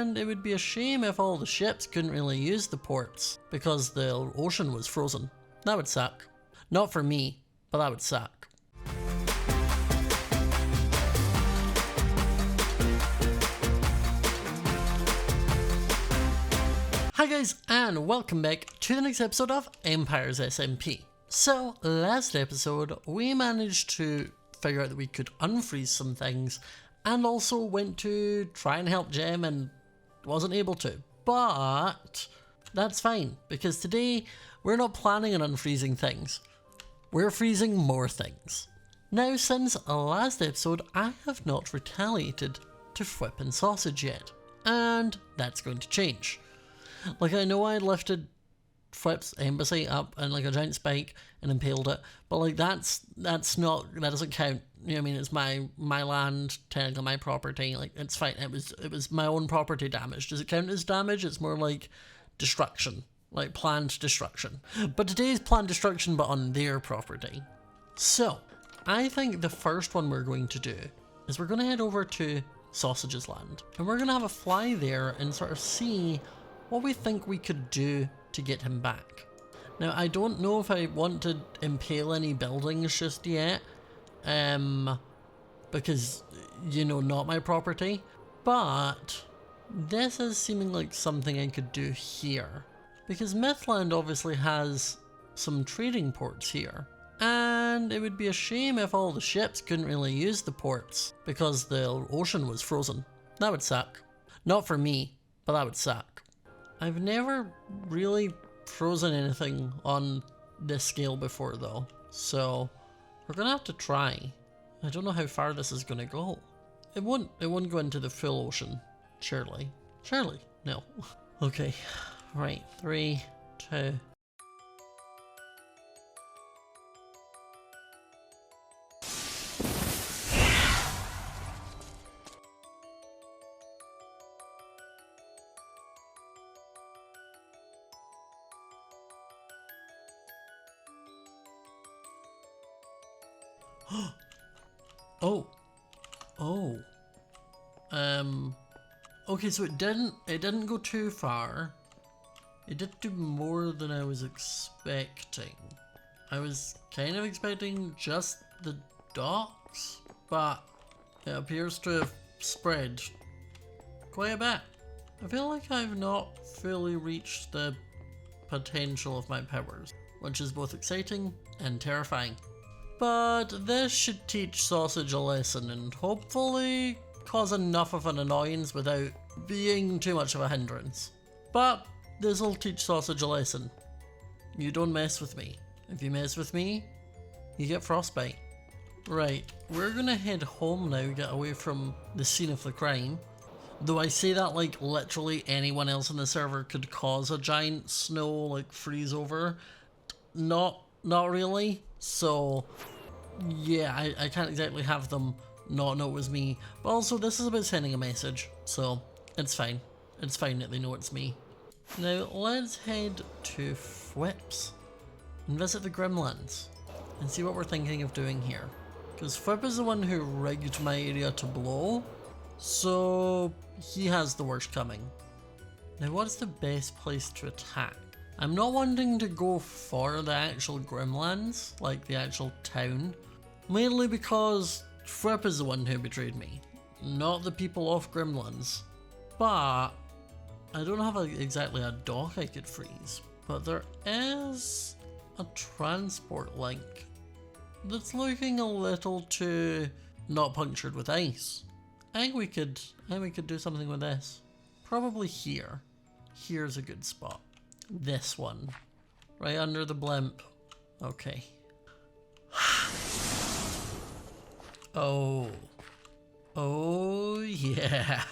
And it would be a shame if all the ships couldn't really use the ports because the ocean was frozen. That would suck. Not for me, but that would suck. Hi guys, and welcome back to the next episode of Empires SMP. So, last episode we managed to figure out that we could unfreeze some things and also went to try and help Jem and wasn't able to. But that's fine, because today we're not planning on unfreezing things. We're freezing more things. Now, since last episode, I have not retaliated to Whip and Sausage yet, and that's going to change. Like, I know I lifted Whip's embassy up in like a giant spike and impaled it, but like that doesn't count. You know what I mean? It's my land, technically my property. Like, it's fine. It was my own property damage. Does it count as damage? It's more like destruction, like planned destruction. But today's planned destruction, but on their property. So I think the first one we're going to do is we're going to head over to Sausage's land, and we're going to have a fly there and sort of see what we think we could do to get him back. Now, I don't know if I want to impale any buildings just yet, because, you know, not my property, but this is seeming like something I could do here, because Mythland obviously has some trading ports here, and it would be a shame if all the ships couldn't really use the ports because the ocean was frozen. That would suck. Not for me, but that would suck. I've never really frozen anything on this scale before though, so we're gonna have to try. I don't know how far this is gonna go. It won't go into the full ocean, surely. Surely, no. Okay, right, 3, 2. Okay, so it didn't go too far. It did do more than I was expecting. I was kind of expecting just the docks, but it appears to have spread quite a bit. I feel like I've not fully reached the potential of my powers, which is both exciting and terrifying. But this should teach Sausage a lesson and hopefully cause enough of an annoyance without being too much of a hindrance. But this'll teach Sausage a lesson. You don't mess with me. If you mess with me, you get frostbite. Right, we're gonna head home now, get away from the scene of the crime. Though I say that like literally anyone else in the server could cause a giant snow like freeze over. Not really. So yeah, I can't exactly have them not know it was me. But also this is about sending a message, so it's fine. It's fine that they know it's me. Now let's head to Whip's and visit the Grimlands and see what we're thinking of doing here. Because Whip is the one who rigged my area to blow, so he has the worst coming. Now what's the best place to attack? I'm not wanting to go for the actual Grimlands, like the actual town, mainly because Whip is the one who betrayed me, not the people off Grimlands. But I don't have exactly a dock I could freeze, but there is a transport link that's looking a little too not punctured with ice. I think we could do something with this. Probably here. Here's a good spot. This one. Right under the blimp. Okay. Oh yeah.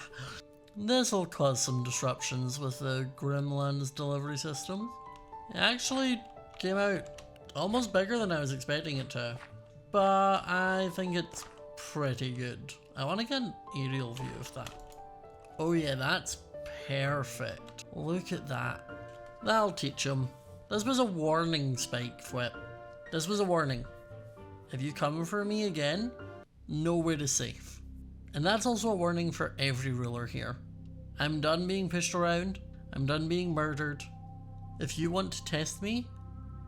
This'll cause some disruptions with the Grimlands delivery system. It actually came out almost bigger than I was expecting it to, but I think it's pretty good. I want to get an aerial view of that. Oh yeah, that's perfect. Look at that. That'll teach him. This was a warning, Spike Whip. This was a warning. If you come for me again, nowhere is safe. And that's also a warning for every ruler here. I'm done being pushed around. I'm done being murdered. If you want to test me,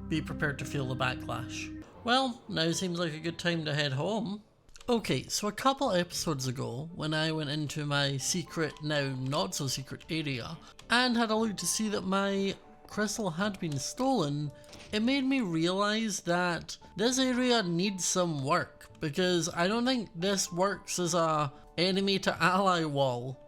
be prepared to feel the backlash. Well, now seems like a good time to head home. Okay, so a couple episodes ago, when I went into my secret, now not so secret area, and had a look to see that my crystal had been stolen, it made me realize that this area needs some work, because I don't think this works as a enemy to ally wall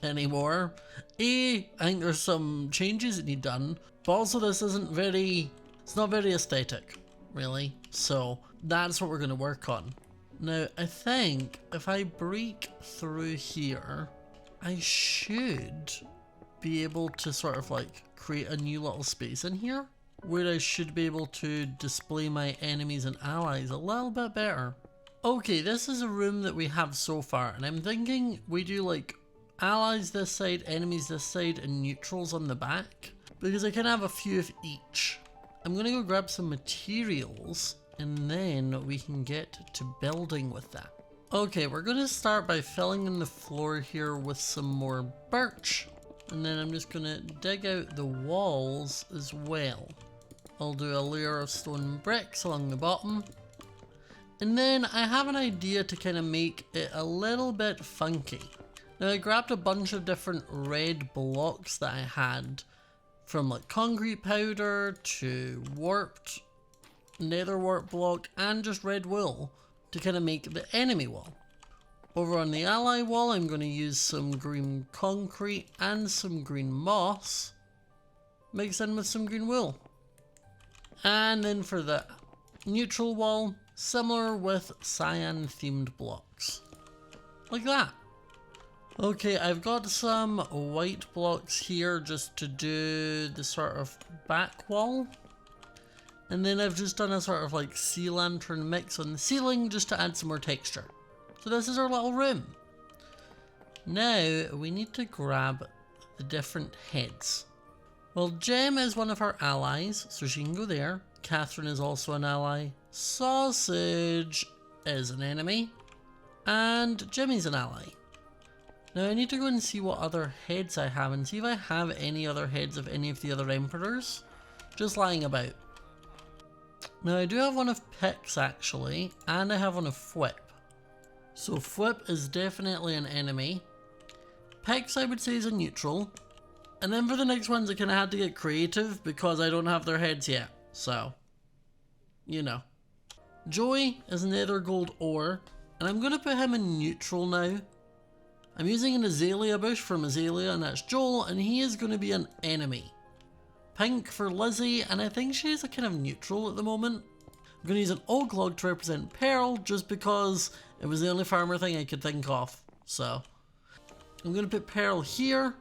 anymore. I think there's some changes that need done, but also this isn't it's not very aesthetic, really, so that's what we're going to work on. Now, I think if I break through here, I should be able to sort of like create a new little space in here where I should be able to display my enemies and allies a little bit better. Okay, this is a room that we have so far, and I'm thinking we do like allies this side, enemies this side, and neutrals on the back, because I can have a few of each. I'm gonna go grab some materials and then we can get to building with that. Okay, we're gonna start by filling in the floor here with some more birch, and then I'm just gonna dig out the walls as well. I'll do a layer of stone bricks along the bottom, and then I have an idea to kind of make it a little bit funky. Now, I grabbed a bunch of different red blocks that I had, from like concrete powder to warped nether wart block and just red wool to kind of make the enemy wall. Over on the ally wall, I'm going to use some green concrete and some green moss mixed in with some green wool. And then for the neutral wall, similar with cyan themed blocks. Like that. Okay, I've got some white blocks here just to do the sort of back wall. And then I've just done a sort of like sea lantern mix on the ceiling just to add some more texture. So this is our little room. Now we need to grab the different heads. Well, Gem is one of our allies, so she can go there. Catherine is also an ally. Sausage is an enemy. And Jimmy's an ally. Now I need to go and see what other heads I have and see if I have any other heads of any of the other emperors just lying about. Now I do have one of Pix actually, and I have one of Fwhip. So Fwhip is definitely an enemy. Pix I would say is a neutral. And then for the next ones I kind of had to get creative because I don't have their heads yet. So, you know. Joey is nether gold ore, and I'm going to put him in neutral now. I'm using an azalea bush from Azalea, and that's Joel, and he is going to be an enemy. Pink for Lizzie, and I think she's a kind of neutral at the moment. I'm going to use an oak log to represent Pearl, just because it was the only farmer thing I could think of. So, I'm going to put Pearl here.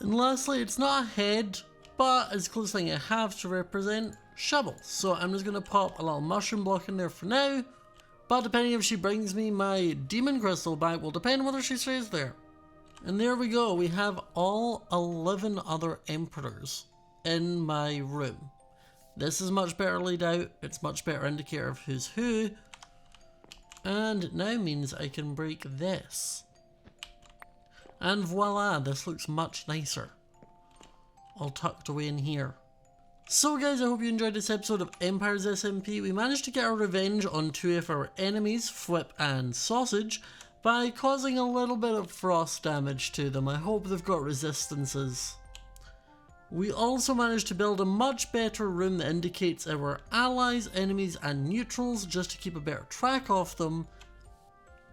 And lastly, it's not a head, but it's the closest thing I have to represent Shovel. So I'm just going to pop a little mushroom block in there for now. But depending if she brings me my demon crystal back will depend whether she stays there. And there we go, we have all 11 other emperors in my room. This is much better laid out, it's much better indicator of who's who. And it now means I can break this. And voila, this looks much nicer. All tucked away in here. So guys, I hope you enjoyed this episode of Empires SMP. We managed to get our revenge on two of our enemies, Fwhip and Sausage, by causing a little bit of frost damage to them. I hope they've got resistances. We also managed to build a much better room that indicates our allies, enemies and neutrals just to keep a better track of them.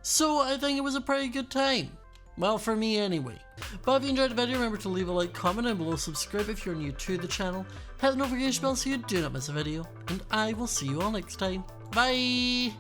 So I think it was a pretty good time. Well, for me anyway. But if you enjoyed the video, remember to leave a like, comment down below, subscribe if you're new to the channel, hit the notification bell so you do not miss a video, and I will see you all next time. Bye!